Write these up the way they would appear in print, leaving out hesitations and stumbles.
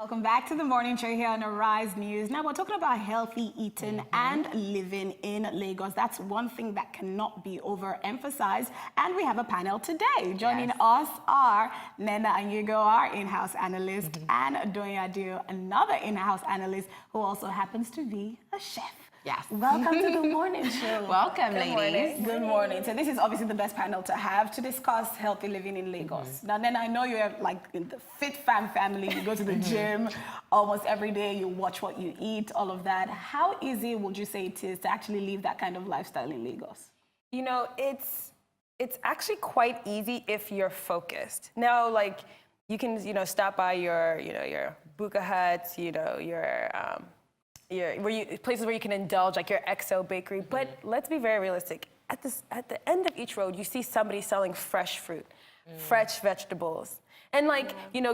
Welcome back to the morning show here on Arise News. Now we're talking about healthy eating and living in Lagos. That's one thing that cannot be overemphasized. And we have a panel today. Joining us are Nena Anyugo, our in-house analyst, and Donya Dio, another in-house analyst who also happens to be a chef. Yes. Welcome to the morning show. Welcome, ladies. Good morning. So this is obviously the best panel to have to discuss healthy living in Lagos. Now, then I know you're like in the fit family. You go to the gym almost every day. You watch what you eat, all of that. How easy would you say it is to actually live that kind of lifestyle in Lagos? You know, it's actually quite easy if you're focused. Now, like you can, stop by your Buka Huts, places where you can indulge, like your XO bakery. But let's be very realistic. At the end of each road, you see somebody selling fresh fruit, fresh vegetables. And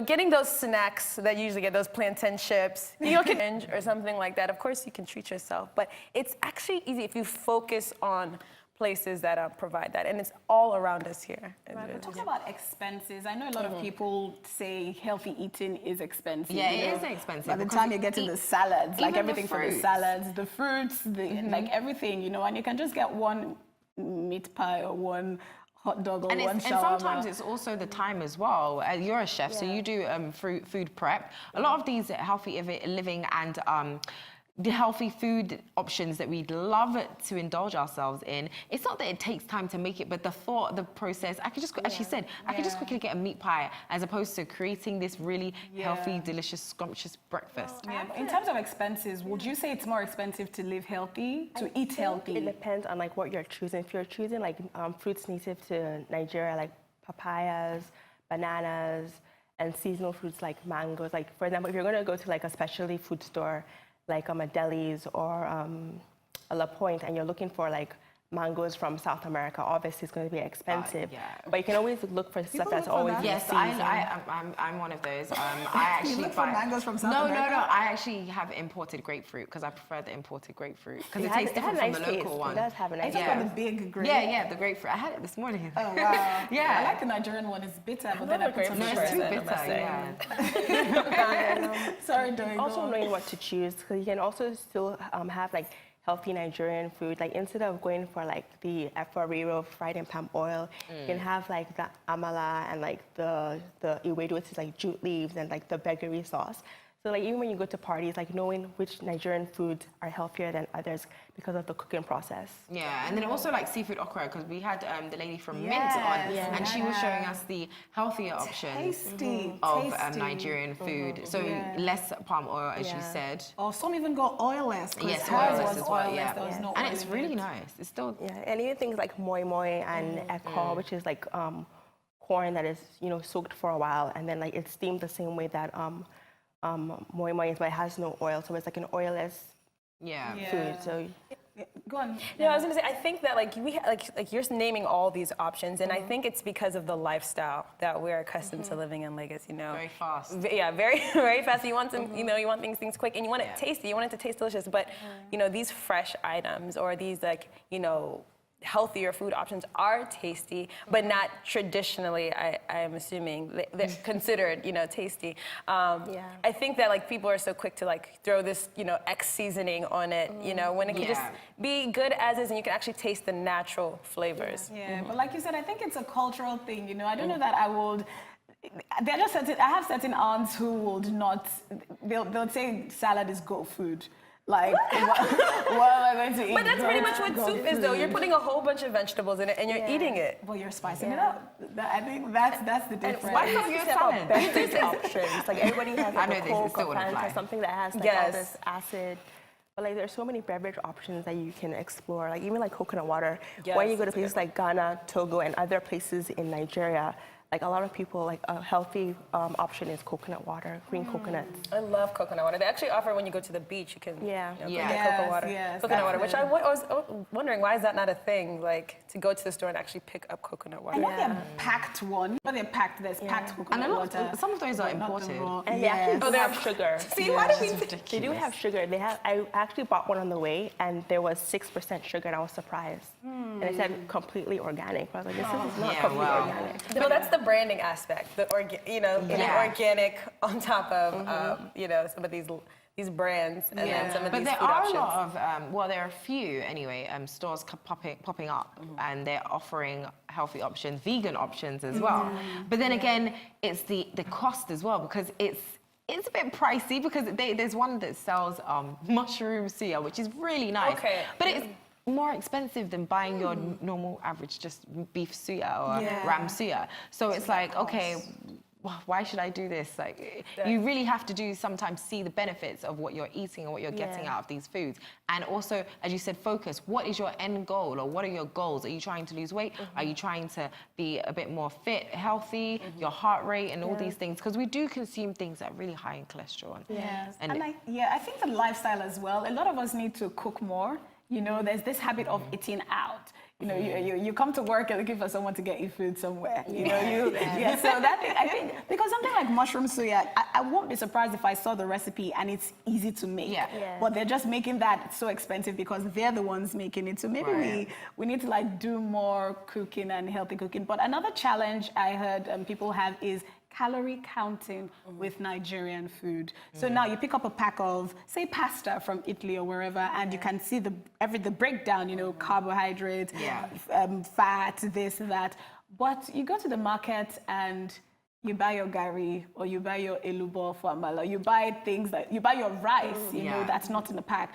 getting those snacks that you usually get, those plantain chips, or something like that. Of course, you can treat yourself. But it's actually easy if you focus on places that provide that, and it's all around us here. Right, we're talking about expenses. I know a lot of people say healthy eating is expensive. Yeah, it is expensive. By the time you get to the salads, like everything from the salads, the fruits, like everything, and you can just get one meat pie or one hot dog or one shawarma. And sometimes it's also the time as well. You're a chef, so you do food prep. A lot of these healthy living and the healthy food options that we'd love to indulge ourselves in. It's not that it takes time to make it, but the thought, the process. I could just, as she said, I could just quickly get a meat pie as opposed to creating this really healthy, delicious, scrumptious breakfast. In terms of expenses, would you say it's more expensive to live healthy, to eat healthy? It depends on what you're choosing. If you're choosing fruits native to Nigeria, like papayas, bananas, and seasonal fruits like mangoes. Like for example, if you're going to go to a specialty food store, like a Deli's or a La Pointe, and you're looking for mangoes from South America, obviously it's going to be expensive. But you can always look for stuff that's always Yes, I'm one of those. I actually you look for mangoes from South America? No. I actually have imported grapefruit because I prefer the imported grapefruit because it tastes different from the local one. It does have a nice taste. The big grape. Yeah, the grapefruit. I had it this morning. Oh wow. I like the Nigerian one. It's bitter, but then I put some it's too bitter. Sorry, Dory. Also knowing what to choose, because you can also still have healthy Nigerian food. Instead of going for the efo riro fried in palm oil, you can have the amala and the iwedu, which is jute leaves, and the begari sauce. So even when you go to parties, knowing which Nigerian foods are healthier than others because of the cooking process. Yeah, and then also seafood okra, because we had the lady from Mint on, and she was showing us the healthier options of Nigerian food. So less palm oil, as you said. Or some even go oilless. Yes, oilless as well. There was no and oil it's really nice. It's still and even things like moi moi and eko, which is corn that is soaked for a while, and then it's steamed the same way that moi moi is, but it has no oil, so it's an oilless food. So go on. No, I was going to say, I think that you're naming all these options, and I think it's because of the lifestyle that we're accustomed to living in Lagos. very fast. Yeah, very very fast. You want some, you want things quick, and you want it tasty. You want it to taste delicious. But these fresh items or these healthier food options are tasty, but not traditionally, I am assuming, they're considered, tasty. I think that people are so quick to throw this, X seasoning on it, when it can just be good as is, and you can actually taste the natural flavors. Yeah, but like you said, I think it's a cultural thing, I don't know that I would. There are just I have certain aunts who would not, they'll say salad is goat food. What am I going to eat? But that's pretty much what soup is, though. You're putting a whole bunch of vegetables in it, and you're eating it. Well, you're spicing it up. I think that's the difference. Why can't you salad? There's options. Everybody has a Coke or Fanta, something that has all this acid. But there's so many beverage options that you can explore. Even coconut water. When you go to places like Ghana, Togo, and other places in Nigeria, a lot of people, a healthy option is coconut water, green coconuts. I love coconut water. They actually offer when you go to the beach, you can coconut water. Yes, coconut water, which I was wondering, why is that not a thing? To go to the store and actually pick up coconut water. I know they're packed one, but they're packed. There's packed coconut water. Some of those are imported. And they actually have sugar. See, why do we? They do have sugar. I actually bought one on the way, and there was 6% sugar, and I was surprised. And it said completely organic. I was like, this is not completely organic. No, that's the branding aspect, the organic on top of some of these brands and then some of But these there food are options. a lot of, well, there are a few anyway, stores popping up and they're offering healthy options, vegan options as well. But then again, it's the cost as well because it's a bit pricey because there's one that sells mushroom suya, which is really nice. Okay. But it's more expensive than buying your normal average just beef suya or ram suya. So it's like, okay, why should I do this? Like, you really have to sometimes see the benefits of what you're eating and what you're getting out of these foods. And also, as you said, focus. What is your end goal or what are your goals? Are you trying to lose weight? Are you trying to be a bit more fit, healthy, your heart rate and all these things? Because we do consume things that are really high in cholesterol. Yes. And I think the lifestyle as well. A lot of us need to cook more. You know, there's this habit of eating out. You know, you come to work and looking for someone to get you food somewhere. You know, so that thing, I think, because something like mushroom suya, I won't be surprised if I saw the recipe and it's easy to make. But they're just making that so expensive because they're the ones making it. So maybe we need to like do more cooking and healthy cooking. But another challenge I heard people have is calorie counting with Nigerian food. So now you pick up a pack of, say, pasta from Italy or wherever, and you can see the breakdown, you know, carbohydrates, fat, this, that. But you go to the market and you buy your gari or you buy your elubo for amala, you buy your rice, you know, that's not in the pack.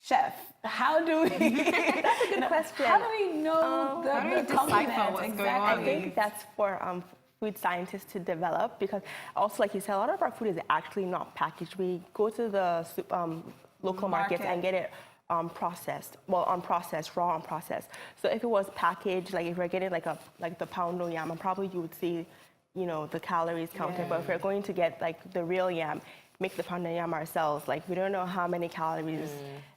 Chef, how do we? That's a good question. How do we know how do we the decipher complement? what's going Exactly. on? I think that's for food scientists to develop because also, like you said, a lot of our food is actually not packaged. We go to the local markets and get it processed, well, unprocessed, raw unprocessed. So if it was packaged, like if we're getting like the pound no yam, probably you would see, you know, the calories counted. But if we're going to get like the real yam, make the pound no yam ourselves, like we don't know how many calories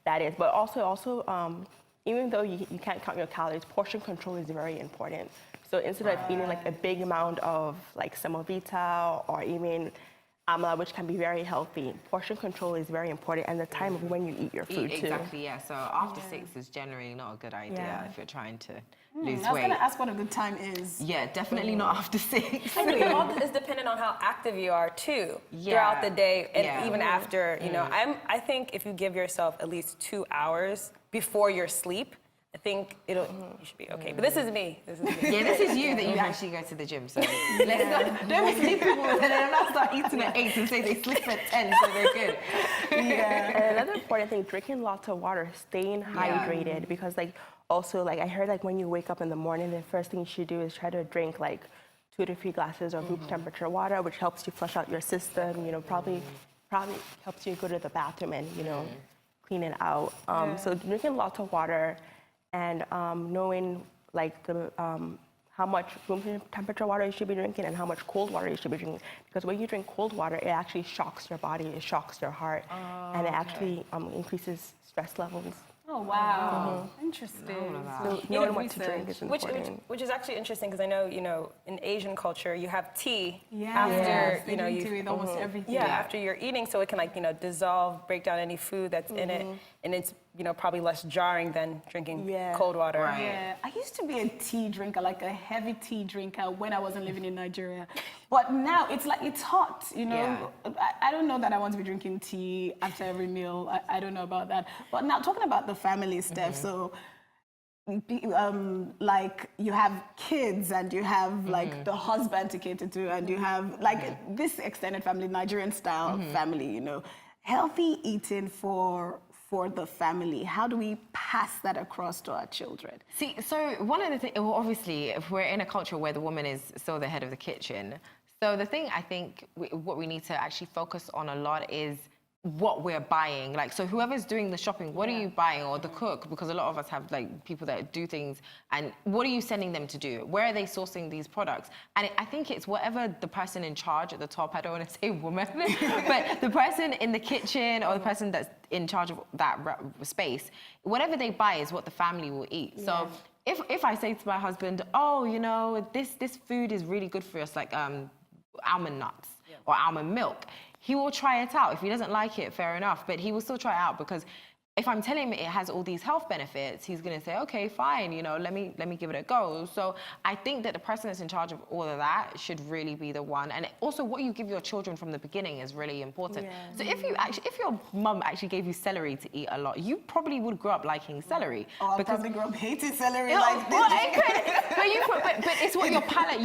that is. But also, even though you can't count your calories, portion control is very important. So instead of eating like a big amount of like semovita or even amla, which can be very healthy, portion control is very important, and the time of when you eat your food too. Exactly, yeah. So after 6 is generally not a good idea if you're trying to lose I was weight. going to ask what a good time is. Yeah, definitely not after 6. I think it all is dependent on how active you are too throughout the day and even after. You know, I think if you give yourself at least 2 hours before your sleep, I think you should be okay. But this is me. Yeah, this is you that you actually go to the gym. So let's not, don't mislead people and then not start eating at 8 and say they sleep at 10, so they're good. And another important thing, drinking lots of water, staying hydrated, because like also like I heard like when you wake up in the morning, the first thing you should do is try to drink like 2 to 3 glasses of room temperature water, which helps you flush out your system. You know, probably helps you go to the bathroom and clean it out. So drinking lots of water. And knowing like the how much room temperature water you should be drinking and how much cold water you should be drinking. Because when you drink cold water, it actually shocks your body, it shocks your heart, and it actually increases stress levels. Oh, wow. Interesting. So knowing what to drink is important. Which is actually interesting because I know, you know, in Asian culture, you have tea After, you know, tea with almost everything. after you're eating, so it can like, you know, dissolve, break down any food that's in it, and it's, you know, probably less jarring than drinking cold water. Yeah, I used to be a tea drinker, like a heavy tea drinker when I wasn't living in Nigeria. But now it's like, it's hot, you know. I don't know that I want to be drinking tea after every meal. I don't know about that. But now talking about the family stuff, so like you have kids and you have like the husband to cater to and you have like this extended family, Nigerian style family, you know. Healthy eating for the family, how do we pass that across to our children? See, so one of the things, well, obviously, if we're in a culture where the woman is still the head of the kitchen, so the thing I think what we need to actually focus on a lot is what we're buying. Like, so whoever's doing the shopping, what are you buying? Or the cook, because a lot of us have like people that do things, and what are you sending them to do? Where are they sourcing these products? And I think it's whatever the person in charge at the top, I don't want to say woman, but the person in the kitchen or the person that's in charge of that space, whatever they buy is what the family will eat. So if I say to my husband, oh, you know, this food is really good for us, like almond nuts or almond milk, he will try it out. If he doesn't like it, fair enough, but he will still try it out because if I'm telling him it has all these health benefits, he's going to say, okay, fine, you know, let me give it a go. So I think that the person that's in charge of all of that should really be the one. And also what you give your children from the beginning is really important. Yeah. So if your mum actually gave you celery to eat a lot, you probably would grow up liking celery. Oh, I probably grew up hating celery Yeah, like this. well, but it's what your palate.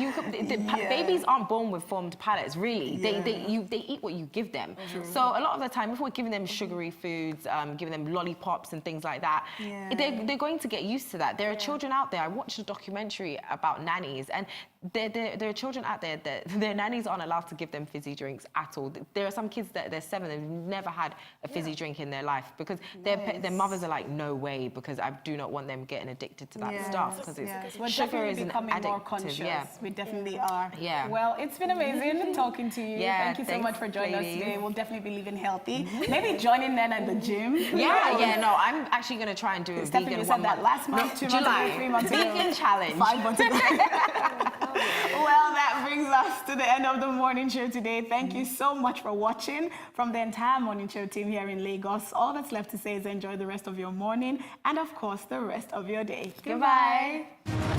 Babies aren't born with formed palates, really. Yeah. They eat what you give them. So a lot of the time, if we're giving them sugary foods, giving them lollipops and things like that, Yeah. they're going to get used to that. There are children out there. I watched a documentary about nannies, and there are children out there that their nannies aren't allowed to give them fizzy drinks at all. There are some kids that they're 7 and they've never had a fizzy drink in their life because their mothers are like, no way, because I do not want them getting addicted to that stuff because We're sugar definitely is an becoming more addictive. conscious. Yeah. We definitely are. Yeah. Well, it's been amazing talking to you. Yeah, Thank you so much thanks, for joining us ladies. today. We'll definitely be living healthy. Maybe joining Nen at the gym. Yeah, no, I'm actually going to try and do a Stephanie, vegan you 1 said that month. last month, 2 months July. ago, 3 months ago. Vegan challenge. 5 months ago. Well, that brings us to the end of the morning show today. Thank you so much for watching. From the entire morning show team here in Lagos, all that's left to say is enjoy the rest of your morning and, of course, the rest of your day. Goodbye. Goodbye.